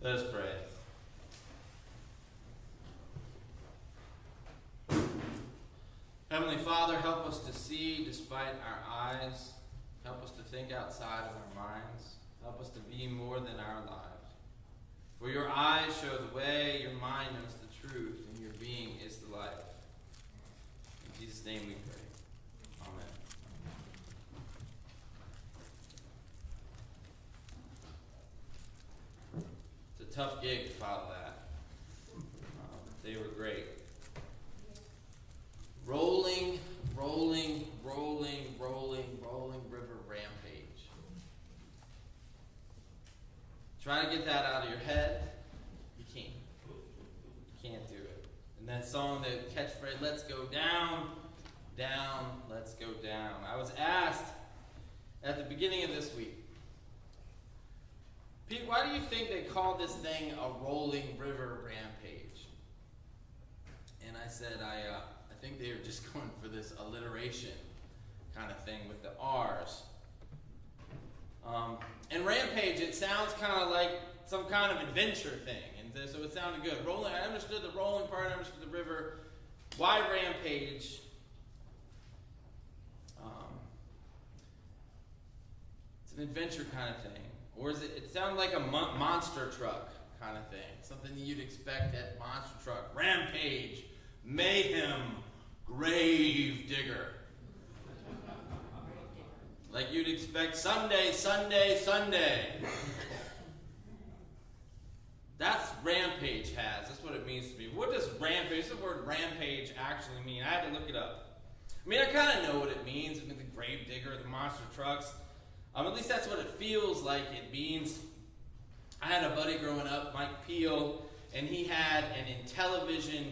Let us pray. Heavenly Father, help us to see despite our eyes. Help us to think outside of our minds. Help us to be more than our lives. For your eyes show the way, your mind knows the truth, and your being is the life. In Jesus' name we pray. Amen. It's a tough gig to follow that. They were great. Rolling river rampage. Try to get that out of your head. You can't. You can't do it. And that song, that catchphrase, let's go down, down, let's go down. I was asked at the beginning of this week, Pete, why do you think they called this thing a rolling river rampage? And I said, I think they were just going for this alliteration kind of thing with the R's. And rampage, it sounds kind of like some kind of adventure thing, and so it sounded good. Rolling, I understood the rolling part, I understood the river. Why rampage? It's an adventure kind of thing. Or is it sounded like a monster truck kind of thing. Something you'd expect at monster truck. Rampage, mayhem, grave digger. Like you'd expect Sunday. That's rampage has. That's what it means to me. What does rampage, what's the word rampage actually mean? I had to look it up. I mean, I kind of know what it means. I mean, the grave digger, the monster trucks. At least that's what it feels like it means. I had a buddy growing up, Mike Peel, and he had an Intellivision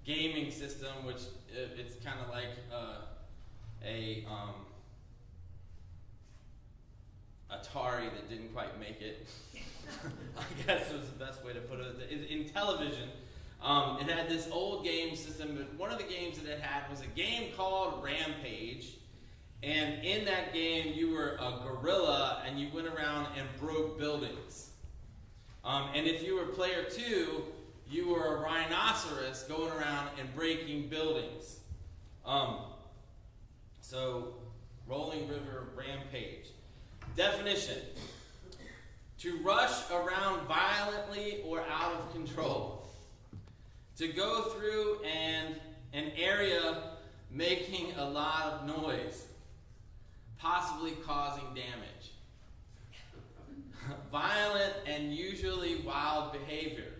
gaming system, which it's kind of like Atari that didn't quite make it. I guess was the best way to put it. In television, it had this old game system, but one of the games that it had was a game called Rampage. And in that game, you were a gorilla, and you went around and broke buildings. And if you were player 2, you were a rhinoceros going around and breaking buildings. So, rolling river rampage. Definition: to rush around violently or out of control. To go through an area making a lot of noise, possibly causing damage. Violent and usually wild behavior.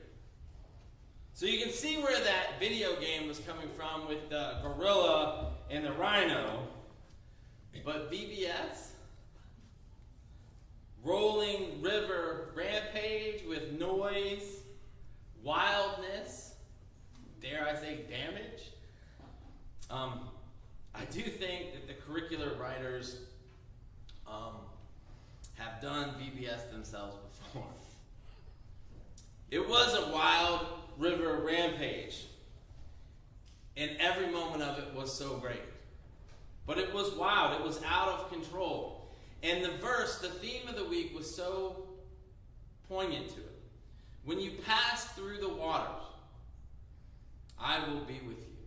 So you can see where that video game was coming from with the gorilla and the rhino. But VBS? Rolling river rampage with noise, wildness, dare I say damage? I do think that the curricular writers have done VBS themselves before. It was a wild river rampage, and every moment of it was so great. But it was wild. It was out of control. And the verse, the theme of the week, was so poignant to it. When you pass through the waters, I will be with you.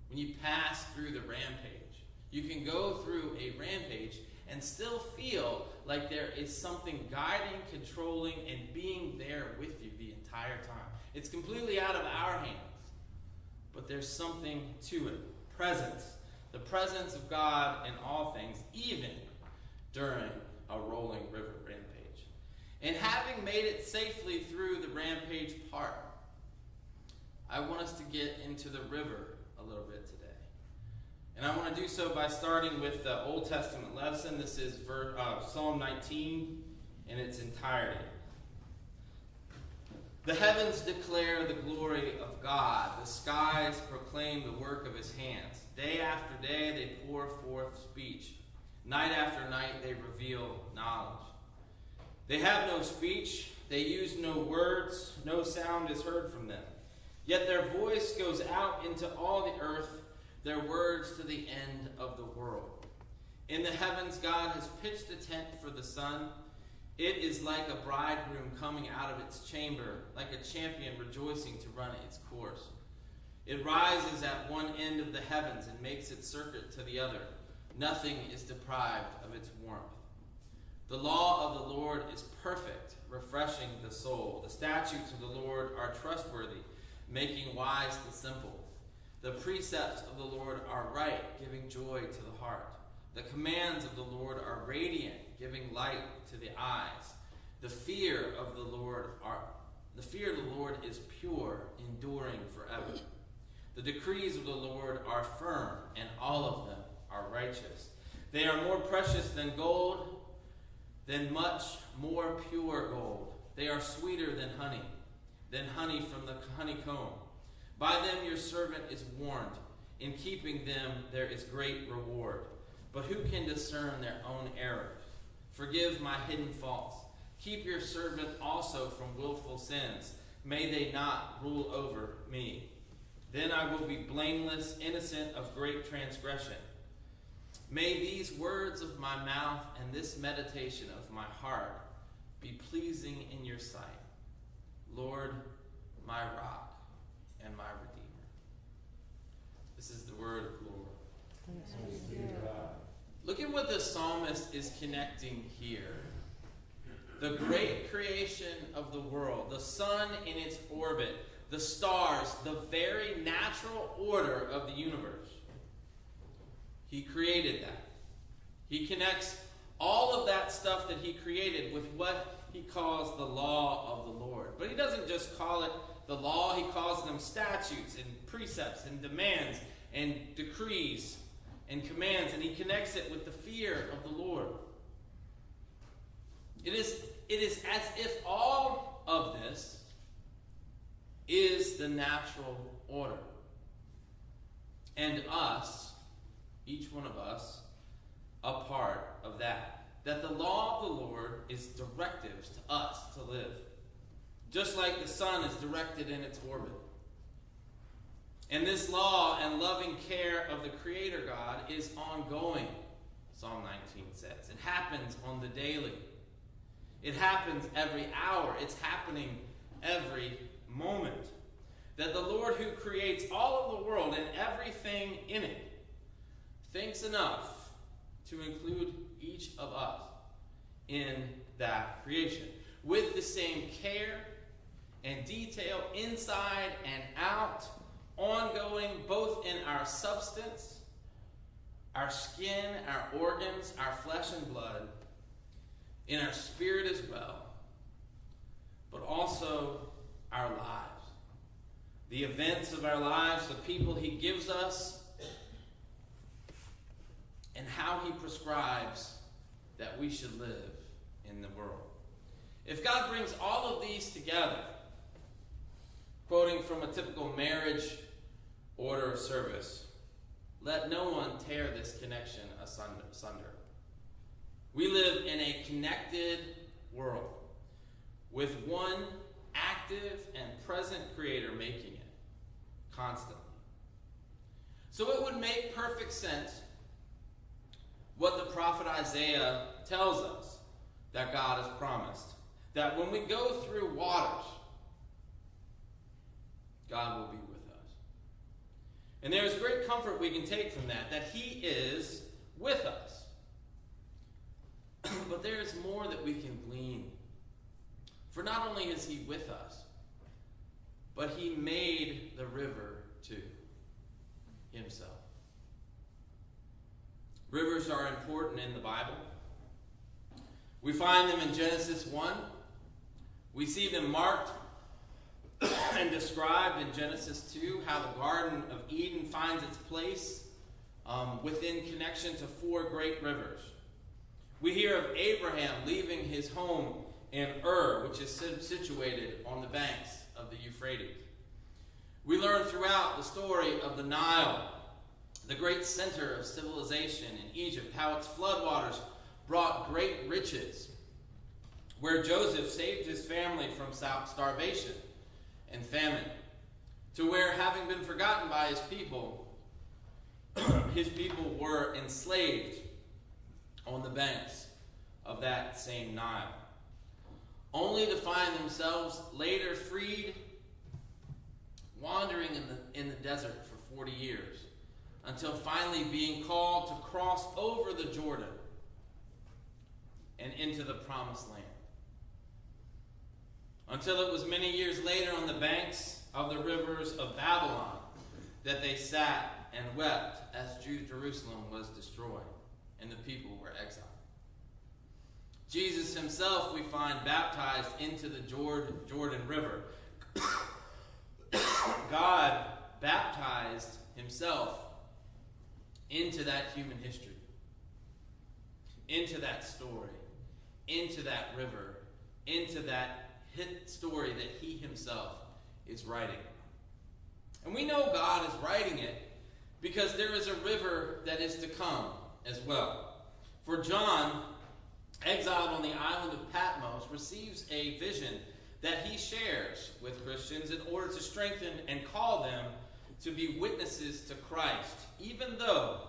When you pass through the rampage, you can go through a rampage and still feel like there is something guiding, controlling, and being there with you the entire time. It's completely out of our hands, but there's something to it. Presence. The presence of God in all things, even during a rolling river rampage. And having made it safely through the rampage part, I want us to get into the river a little bit today. And I want to do so by starting with the Old Testament lesson. This is Psalm 19 in its entirety. The heavens declare the glory of God. The skies proclaim the work of his hands. Day after day they pour forth speech. Night after night they reveal knowledge. They have no speech. They use no words. No sound is heard from them. Yet their voice goes out into all the earth, their words to the end of the world. In the heavens God has pitched a tent for the sun. It is like a bridegroom coming out of its chamber, like a champion rejoicing to run its course. It rises at one end of the heavens and makes its circuit to the other. Nothing is deprived of its warmth. The law of the Lord is perfect, refreshing the soul. The statutes of the Lord are trustworthy, making wise the simple. The precepts of the Lord are right, giving joy to the heart. The commands of the Lord are radiant, giving light to the eyes. The fear of the Lord is pure, enduring forever. The decrees of the Lord are firm, and all of them are righteous. They are more precious than gold, than much more pure gold. They are sweeter than honey from the honeycomb. By them your servant is warned. In keeping them there is great reward. But who can discern their own errors? Forgive my hidden faults. Keep your servant also from willful sins. May they not rule over me. Then I will be blameless, innocent of great transgression. May these words of my mouth and this meditation of my heart be pleasing in your sight, Lord, my rock and my redeemer. This is the word of the Lord. Look at what the psalmist is connecting here. The great creation of the world, the sun in its orbit, the stars, the very natural order of the universe. He created that. He connects all of that stuff that he created with what he calls the law of the Lord. But he doesn't just call it the law, he calls them statutes and precepts and demands and decrees and commands, and he connects it with the fear of the Lord. It is as if all of this is the natural order. And us, each one of us, a part of that. That the law of the Lord is directives to us to live. Just like the sun is directed in its orbit. And this law and loving care of the Creator God is ongoing, Psalm 19 says. It happens on the daily. It happens every hour. It's happening every moment. That the Lord who creates all of the world and everything in it thinks enough to include each of us in that creation with the same care and detail inside and out, ongoing both in our substance, our skin, our organs, our flesh and blood, in our spirit as well, but also our lives. The events of our lives, the people he gives us, and how he prescribes that we should live in the world. If God brings all of these together, quoting from a typical marriage order of service, let no one tear this connection asunder. We live in a connected world with one active and present Creator making it constantly. So it would make perfect sense what the prophet Isaiah tells us that God has promised. That when we go through waters, God will be with us. And there is great comfort we can take from that he is with us. But there is more that we can glean. For not only is he with us, but he made the river too, himself. Rivers are important in the Bible. We find them in Genesis 1. We see them marked and described in Genesis 2, how the Garden of Eden finds its place within connection to 4 great rivers. We hear of Abraham leaving his home in Ur, which is situated on the banks of the Euphrates. We learn throughout the story of the Nile, the great center of civilization in Egypt, how its floodwaters brought great riches, where Joseph saved his family from starvation and famine, to where, having been forgotten by his people were enslaved on the banks of that same Nile. only to find themselves later freed, wandering in the desert for 40 years, until finally being called to cross over the Jordan and into the promised land. Until it was many years later on the banks of the rivers of Babylon that they sat and wept as Jerusalem was destroyed and the people were exiled. Jesus himself, we find, baptized into the Jordan River. God baptized himself into that human history, into that story, into that river, into that hit story that he himself is writing. And we know God is writing it because there is a river that is to come as well. For John, exiled on the island of Patmos, receives a vision that he shares with Christians in order to strengthen and call them to be witnesses to Christ, even though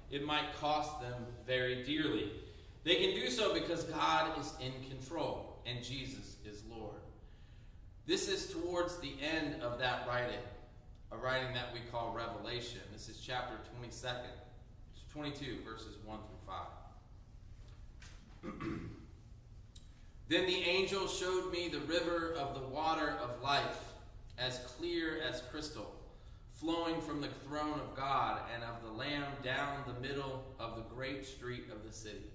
it might cost them very dearly. They can do so because God is in control and Jesus is Lord. This is towards the end of that writing, a writing that we call Revelation. This is chapter 22, verses 1 through 5. Then the angel showed me the river of the water of life, as clear as crystal, flowing from the throne of God and of the Lamb down the middle of the great street of the city.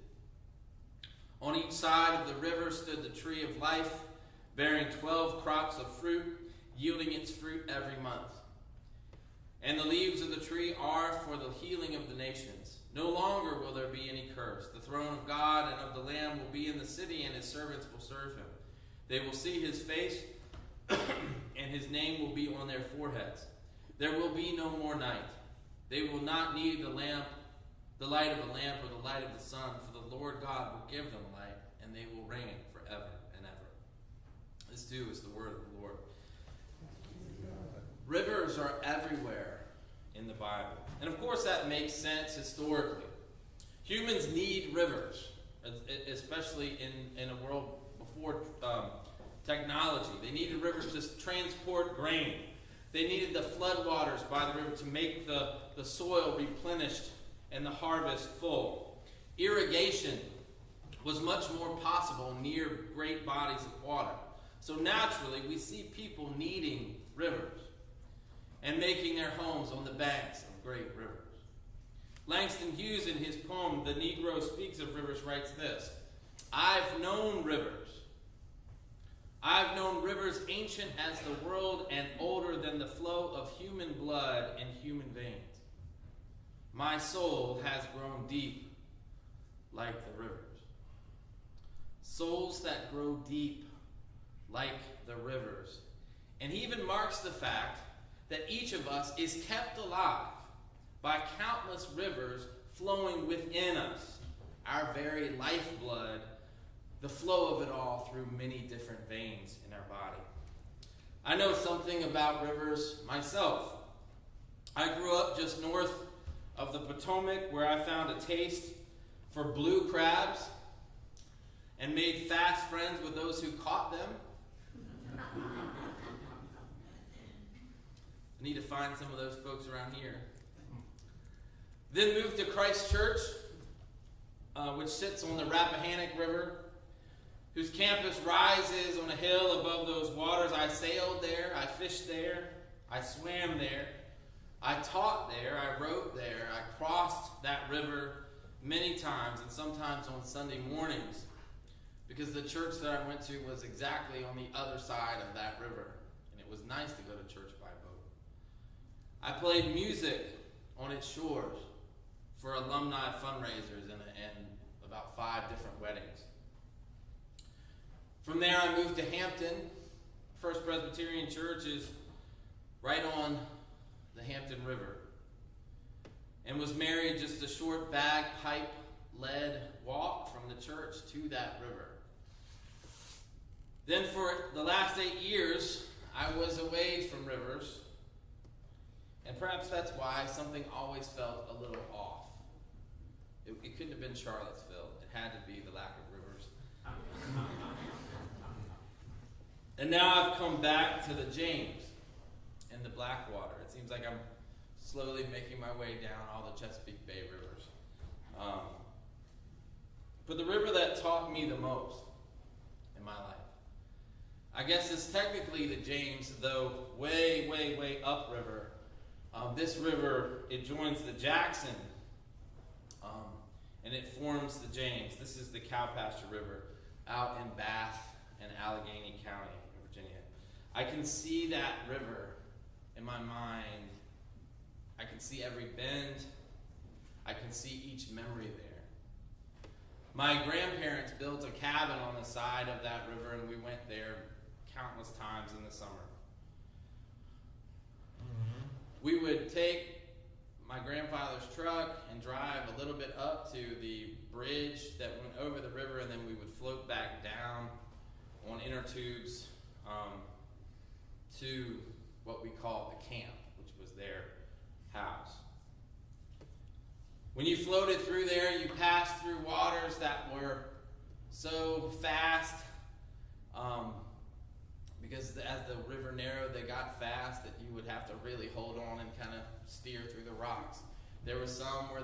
On each side of the river stood the tree of life, bearing 12 crops of fruit, yielding its fruit every month. And the leaves of the tree are for the healing of the nations. No longer will there be any curse. The throne of God and of the Lamb will be in the city, and his servants will serve him. They will see his face, and his name will be on their foreheads. There will be no more night. They will not need the light of a lamp or the light of the sun, for the Lord God will give them light, and they will reign forever and ever. This too is the word of the Lord. Rivers are everywhere in the Bible. And of course that makes sense historically. Humans need rivers, especially in a world before technology. They needed rivers to transport grain. They needed the floodwaters by the river to make the soil replenished and the harvest full. Irrigation was much more possible near great bodies of water. So naturally, we see people needing rivers and making their homes on the banks of great rivers. Langston Hughes, in his poem, The Negro Speaks of Rivers, writes this: I've known rivers. I've known rivers ancient as the world and older than the flow of human blood and human veins. My soul has grown deep like the rivers. Souls that grow deep like the rivers. And he even marks the fact that each of us is kept alive by countless rivers flowing within us, our very lifeblood, the flow of it all through many different veins in our body. I know something about rivers myself. I grew up just north of the Potomac, where I found a taste for blue crabs and made fast friends with those who caught them. I need to find some of those folks around here. Then moved to Christ Church, which sits on the Rappahannock River, whose campus rises on a hill above those waters. I sailed there, I fished there, I swam there, I taught there, I wrote there, I crossed that river many times, and sometimes on Sunday mornings, because the church that I went to was exactly on the other side of that river, and it was nice to go to church by boat. I played music on its shores for alumni fundraisers and about 5 different weddings. From there, I moved to Hampton. First Presbyterian Church is right on the Hampton River, and was married just a short bagpipe-led walk from the church to that river. Then for the last 8 years, I was away from rivers, and perhaps that's why something always felt a little off. It couldn't have been Charlottesville. It had to be the lack of rivers. And now I've come back to the James and the Blackwater. It seems like I'm slowly making my way down all the Chesapeake Bay rivers. But the river that taught me the most in my life, I guess it's technically the James, though way, way, way upriver. This river, it joins the Jackson, and it forms the James. This is the Cowpasture River out in Bath and Allegheny County in Virginia. I can see that river in my mind. I can see every bend. I can see each memory there. My grandparents built a cabin on the side of that river, and we went there countless times in the summer. We would take my grandfather's truck and drive a little bit up to the bridge that went over the river, and then we would float back down on inner tubes to what we called the camp, which was their house. When you floated through there, you passed through waters that were so fast, because as the river narrowed, they got fast that you would have to really hold on and kind of steer through the rocks. There were some where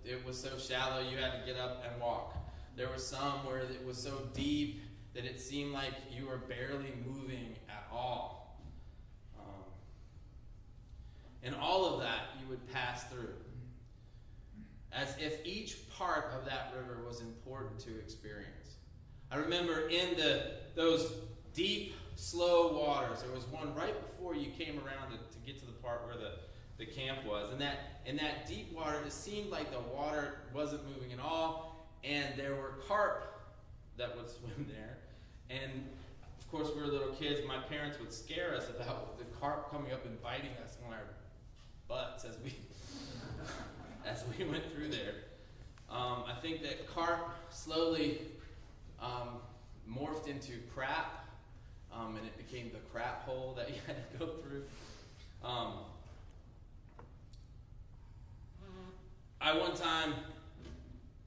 it was so shallow you had to get up and walk. There were some where it was so deep that it seemed like you were barely moving at all. And all of that you would pass through, as if each part of that river was important to experience. I remember in those deep, slow waters, there was one right before you came around to get to the part where the camp was. And in that deep water, it seemed like the water wasn't moving at all, and there were carp that would swim there. And of course, we were little kids. My parents would scare us about the carp coming up and biting us on our butts as we went through there. I think that carp slowly morphed into crap, and it became the crap hole that you had to go through. I one time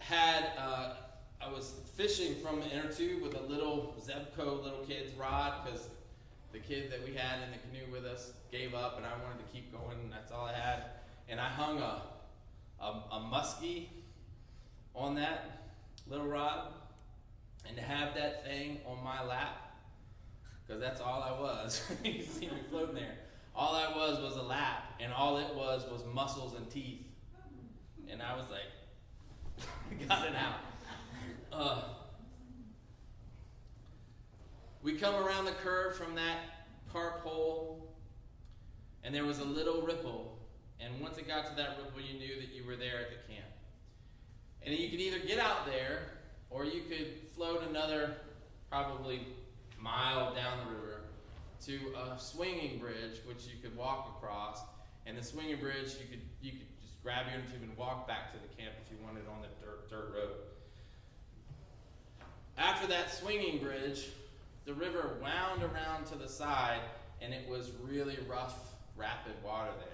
I was fishing from the inner tube with a little Zebco little kid's rod, because the kid that we had in the canoe with us gave up, and I wanted to keep going, and that's all I had. And I hung a muskie on that little rod, and to have that thing on my lap, because that's all I was. You see me floating there. All I was a lap, and all it was muscles and teeth. And I was like, got it out. We come around the curve from that carp hole, and there was a little ripple. And once it got to that ripple, you knew that you were there at the camp. And you could either get out there, or you could float another probably mile down the river to a swinging bridge, which you could walk across. And the swinging bridge, you could just grab your tube and walk back to the camp if you wanted on the dirt road. After that swinging bridge, the river wound around to the side, and it was really rough, rapid water there.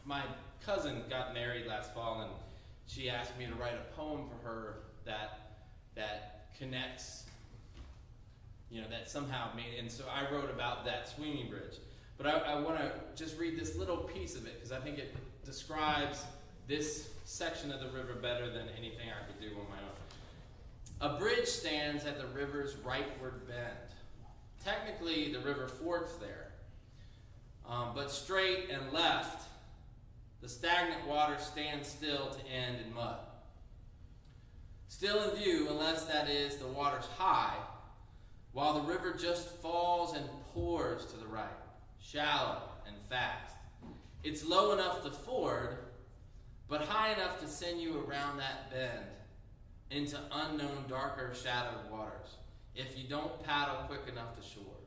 My cousin got married last fall, and she asked me to write a poem for her that connects, that somehow made, and so I wrote about that swinging bridge. But I want to just read this little piece of it, because I think it describes this section of the river better than anything I could do on my own. A bridge stands at the river's rightward bend. Technically, the river forks there, but straight and left, the stagnant water stands still to end in mud. Still in view, unless that is the water's high, while the river just falls and pours to the right, shallow and fast. It's low enough to ford, but high enough to send you around that bend into unknown, darker, shadowed waters, if you don't paddle quick enough to shore.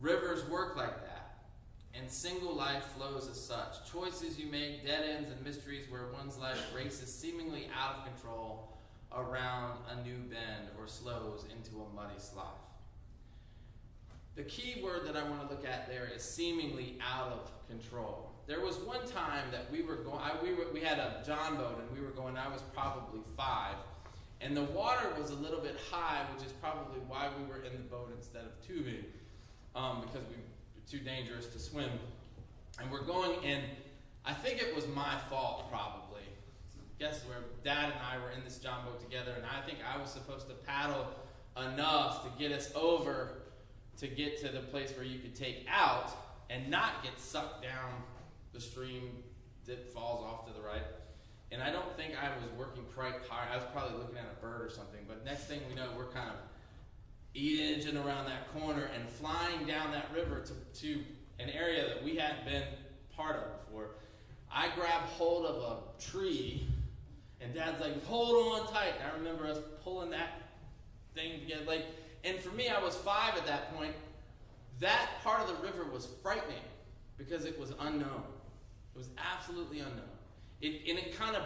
Rivers work like that, and single life flows as such. Choices you make, dead ends and mysteries where one's life races seemingly out of control around a new bend or slows into a muddy slough. The key word that I want to look at there is seemingly out of control. There was one time that we were going, we had a John boat, and we were going, I was probably 5, And the water was a little bit high, which is probably why we were in the boat instead of tubing, because we were too dangerous to swim. And we're going, and I think it was my fault probably. Guess where Dad and I were in this John boat together, and I think I was supposed to paddle enough to get us over to get to the place where you could take out and not get sucked down the stream that falls off to the right. And I don't think I was working quite hard. I was probably looking at a bird or something. But next thing we know, we're kind of edging around that corner and flying down that river to an area that we hadn't been part of before. I grabbed hold of a tree, and Dad's like, hold on tight. And I remember us pulling that thing together. And for me, I was 5 at that point. That part of the river was frightening because it was unknown. It was absolutely unknown. It kind of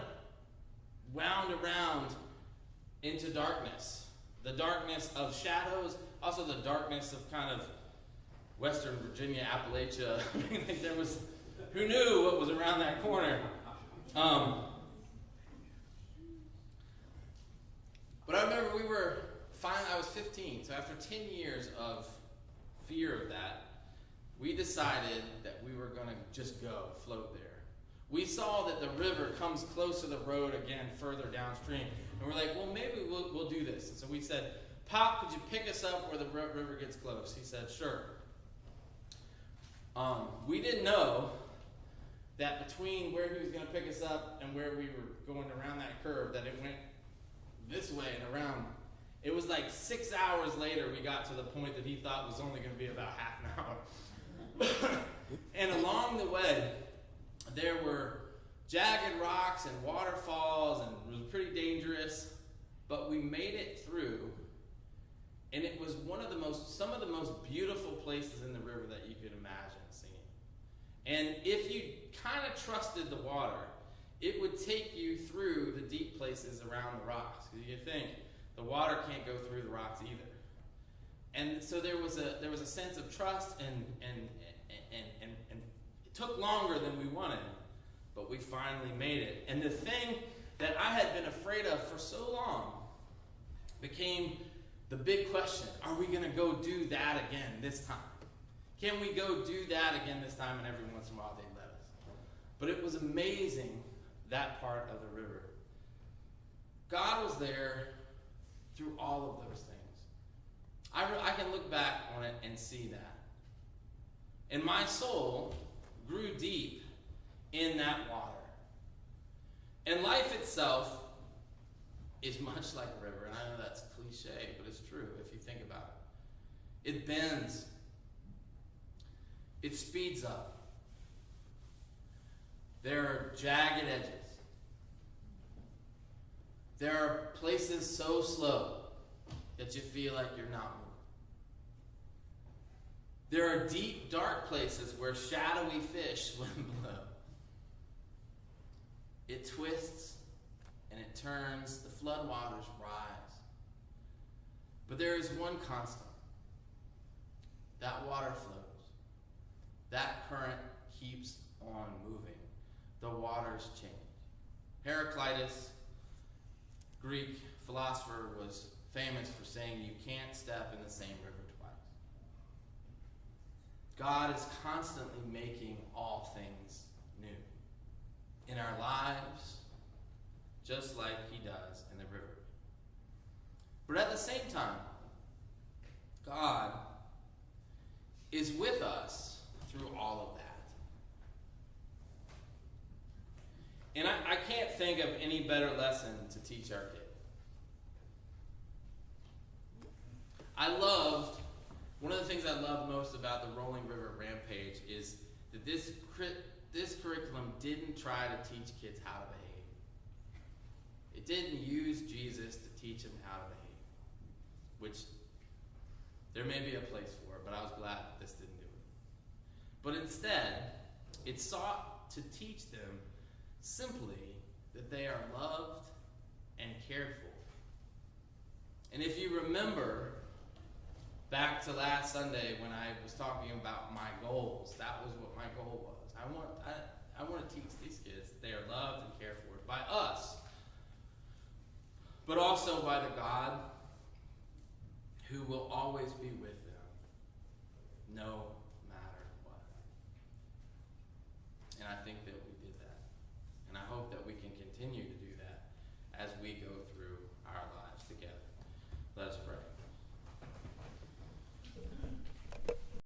wound around into darkness. The darkness of shadows, also the darkness of kind of Western Virginia, Appalachia. I mean, there was, who knew what was around that corner? But I remember I was 15, so after 10 years of fear of that, we decided that we were going to just go float there. We saw that the river comes close to the road again, further downstream. And we're like, well, maybe we'll do this. And so we said, Pop, could you pick us up where the river gets close? He said, sure. We didn't know that between where he was going to pick us up and where we were going around that curve, that it went this way and around. It was like 6 hours later we got to the point that he thought was only going to be about half an hour. And along the way, there were jagged rocks and waterfalls, and it was pretty dangerous, but we made it through, and it was some of the most beautiful places in the river that you could imagine seeing. And if you kind of trusted the water, it would take you through the deep places around the rocks. You think the water can't go through the rocks either. And so there was a sense of trust, and it took longer than we wanted, but we finally made it. And the thing that I had been afraid of for so long became the big question: are we going to go do that again this time? Can we go do that again this time? And every once in a while they let us. But it was amazing, that part of the river. God was there through all of those things. I can look back on it and see that. And my soul grew deep in that water. And life itself is much like a river. And I know that's cliche, but it's true if you think about it. It bends. It speeds up. There are jagged edges. There are places so slow that you feel like you're not moving. There are deep, dark places where shadowy fish swim below. It twists and it turns. The floodwaters rise. But there is one constant. That water flows. That current keeps on moving. The waters change. Heraclitus, Greek philosopher, was famous for saying you can't step in the same river twice. God is constantly making all things new in our lives, just like he does in the river. But at the same time, God is with us through all of that. And I can't think of any better lesson to teach our kids. One of the things I love most about the Rolling River Rampage is that this curriculum didn't try to teach kids how to behave. It didn't use Jesus to teach them how to behave, which there may be a place for it, but I was glad that this didn't do it. But instead, it sought to teach them simply that they are loved and cared for. And if you remember back to last Sunday when I was talking about my goals, that was what my goal was. I want to teach these kids that they are loved and cared for by us, but also also by the God who will always be with them. No